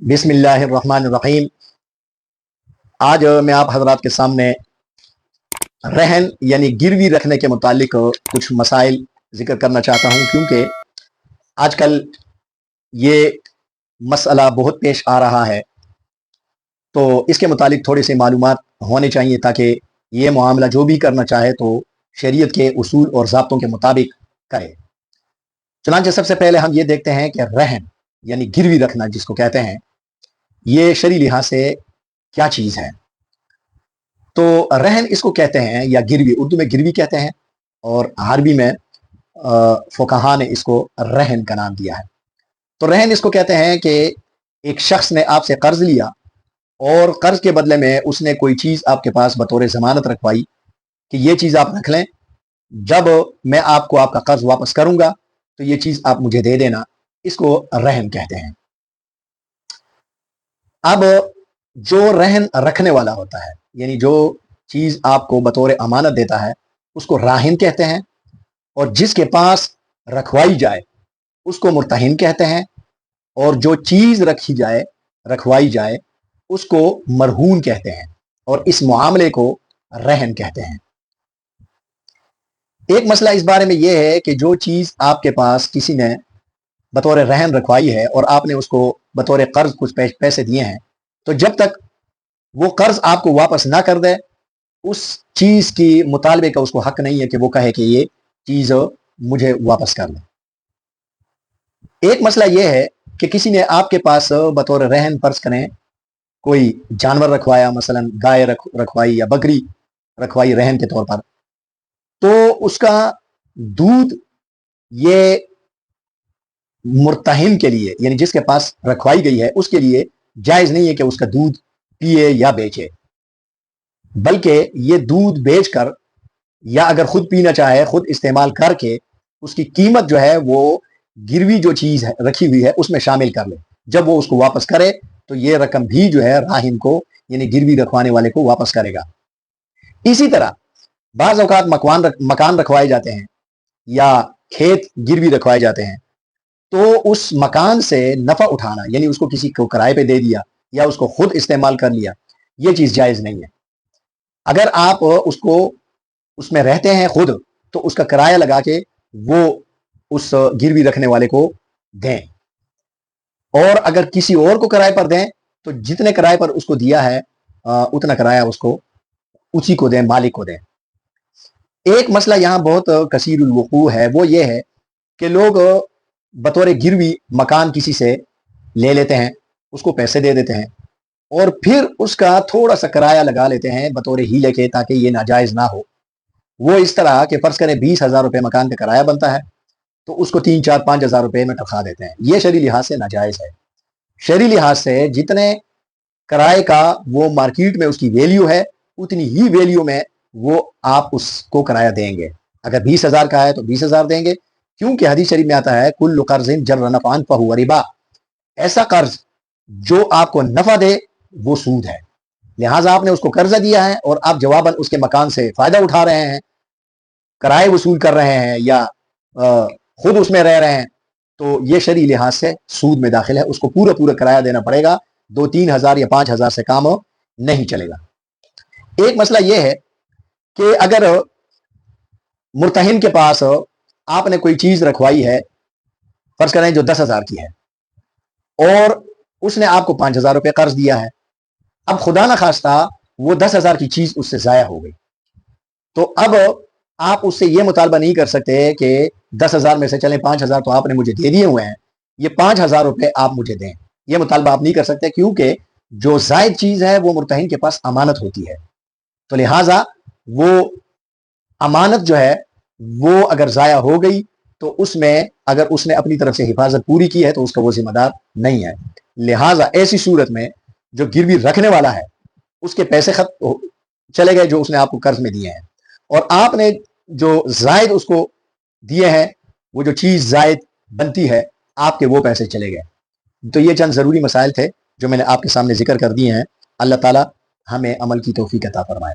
بسم اللہ الرحمن الرحیم۔ آج میں آپ حضرات کے سامنے رہن یعنی گروی رکھنے کے متعلق کچھ مسائل ذکر کرنا چاہتا ہوں، کیونکہ آج کل یہ مسئلہ بہت پیش آ رہا ہے، تو اس کے متعلق تھوڑی سی معلومات ہونے چاہیے تاکہ یہ معاملہ جو بھی کرنا چاہے تو شریعت کے اصول اور ضابطوں کے مطابق کرے۔ چنانچہ سب سے پہلے ہم یہ دیکھتے ہیں کہ رہن یعنی گروی رکھنا جس کو کہتے ہیں، یہ شرعی لحاظ سے کیا چیز ہے؟ تو رہن اس کو کہتے ہیں، یا گروی، اردو میں گروی کہتے ہیں اور عربی میں فقہا نے اس کو رہن کا نام دیا ہے۔ تو رہن اس کو کہتے ہیں کہ ایک شخص نے آپ سے قرض لیا اور قرض کے بدلے میں اس نے کوئی چیز آپ کے پاس بطور ضمانت رکھوائی کہ یہ چیز آپ رکھ لیں، جب میں آپ کو آپ کا قرض واپس کروں گا تو یہ چیز آپ مجھے دے دینا، اس کو رہن کہتے ہیں۔ اب جو رہن رکھنے والا ہوتا ہے، یعنی جو چیز آپ کو بطور امانت دیتا ہے، اس کو راہن کہتے ہیں، اور جس کے پاس رکھوائی جائے اس کو مرتہن کہتے ہیں، اور جو چیز رکھوائی جائے اس کو مرہون کہتے ہیں، اور اس معاملے کو رہن کہتے ہیں۔ ایک مسئلہ اس بارے میں یہ ہے کہ جو چیز آپ کے پاس کسی نے بطور رہن رکھوائی ہے اور آپ نے اس کو بطور قرض کچھ پیسے دیے ہیں، تو جب تک وہ قرض آپ کو واپس نہ کر دے، اس چیز کی مطالبے کا اس کو حق نہیں ہے کہ وہ کہے کہ یہ چیز مجھے واپس کر دیں۔ ایک مسئلہ یہ ہے کہ کسی نے آپ کے پاس بطور رہن فرض کریں کوئی جانور رکھوایا، مثلا گائے رکھوائی یا بکری رکھوائی رہن کے طور پر، تو اس کا دودھ یہ مرتہن کے لیے، یعنی جس کے پاس رکھوائی گئی ہے، اس کے لیے جائز نہیں ہے کہ اس کا دودھ پیے یا بیچے، بلکہ یہ دودھ بیچ کر یا اگر خود پینا چاہے خود استعمال کر کے اس کی قیمت جو ہے وہ گروی جو چیز ہے رکھی ہوئی ہے اس میں شامل کر لے۔ جب وہ اس کو واپس کرے تو یہ رقم بھی جو ہے راہن کو یعنی گروی رکھوانے والے کو واپس کرے گا۔ اسی طرح بعض اوقات مکان رکھوائے جاتے ہیں یا کھیت گروی رکھوائے جاتے ہیں، تو اس مکان سے نفع اٹھانا، یعنی اس کو کسی کو کرائے پہ دے دیا یا اس کو خود استعمال کر لیا، یہ چیز جائز نہیں ہے۔ اگر آپ اس میں رہتے ہیں خود تو اس کا کرایہ لگا کے وہ اس گروی رکھنے والے کو دیں، اور اگر کسی اور کو کرائے پر دیں تو جتنے کرائے پر اس کو دیا ہے اتنا کرایہ اس کو اسی کو دیں، مالک کو دیں۔ ایک مسئلہ یہاں بہت کثیر الوقوع ہے، وہ یہ ہے کہ لوگ بطور گروی مکان کسی سے لے لیتے ہیں، اس کو پیسے دے دیتے ہیں، اور پھر اس کا تھوڑا سا کرایہ لگا لیتے ہیں بطور ہیلے کے تاکہ یہ ناجائز نہ ہو۔ وہ اس طرح کہ فرض کریں 20,000 روپے مکان کا کرایہ بنتا ہے تو اس کو 3, 4, 5,000 روپے میں تنخواہ دیتے ہیں۔ یہ شرعی لحاظ سے ناجائز ہے۔ شرعی لحاظ سے جتنے کرائے کا وہ مارکیٹ میں اس کی ویلیو ہے اتنی ہی ویلیو میں وہ آپ اس کو کرایہ دیں گے۔ اگر 20,000 کا ہے تو 20,000 دیں گے، کیونکہ حدیث شریف میں آتا ہے کل قرض جر نفعا فہو ربا، ایسا قرض جو آپ کو نفع دے وہ سود ہے۔ لہٰذا آپ نے اس کو قرضہ دیا ہے اور آپ جواباً اس کے مکان سے فائدہ اٹھا رہے ہیں، کرائے وصول کر رہے ہیں یا خود اس میں رہ رہے ہیں، تو یہ شرعی لحاظ سے سود میں داخل ہے۔ اس کو پورا کرایہ دینا پڑے گا، 2-3 ہزار یا 5 ہزار سے کام نہیں چلے گا۔ ایک مسئلہ یہ ہے کہ اگر مرتہن کے پاس آپ نے کوئی چیز رکھوائی ہے، فرض کریں جو 10,000 کی ہے، اور اس نے آپ کو 5,000 روپے قرض دیا ہے، اب خدا نہ خواستہ وہ 10,000 کی چیز اس سے ضائع ہو گئی، تو اب آپ اس سے یہ مطالبہ نہیں کر سکتے کہ 10,000 میں سے چلیں 5,000 تو آپ نے مجھے دے دیے ہوئے ہیں، یہ 5,000 روپے آپ مجھے دیں۔ یہ مطالبہ آپ نہیں کر سکتے، کیونکہ جو زائد چیز ہے وہ مرتہن کے پاس امانت ہوتی ہے، تو لہٰذا وہ امانت جو ہے وہ اگر ضائع ہو گئی تو اس میں اگر اس نے اپنی طرف سے حفاظت پوری کی ہے تو اس کا وہ ذمہ دار نہیں ہے۔ لہٰذا ایسی صورت میں جو گروی رکھنے والا ہے اس کے پیسے چلے گئے جو اس نے آپ کو قرض میں دیے ہیں، اور آپ نے جو زائد اس کو دیے ہیں، وہ جو چیز زائد بنتی ہے آپ کے وہ پیسے چلے گئے۔ تو یہ چند ضروری مسائل تھے جو میں نے آپ کے سامنے ذکر کر دیے ہیں۔ اللہ تعالی ہمیں عمل کی توفیق عطا فرمائے۔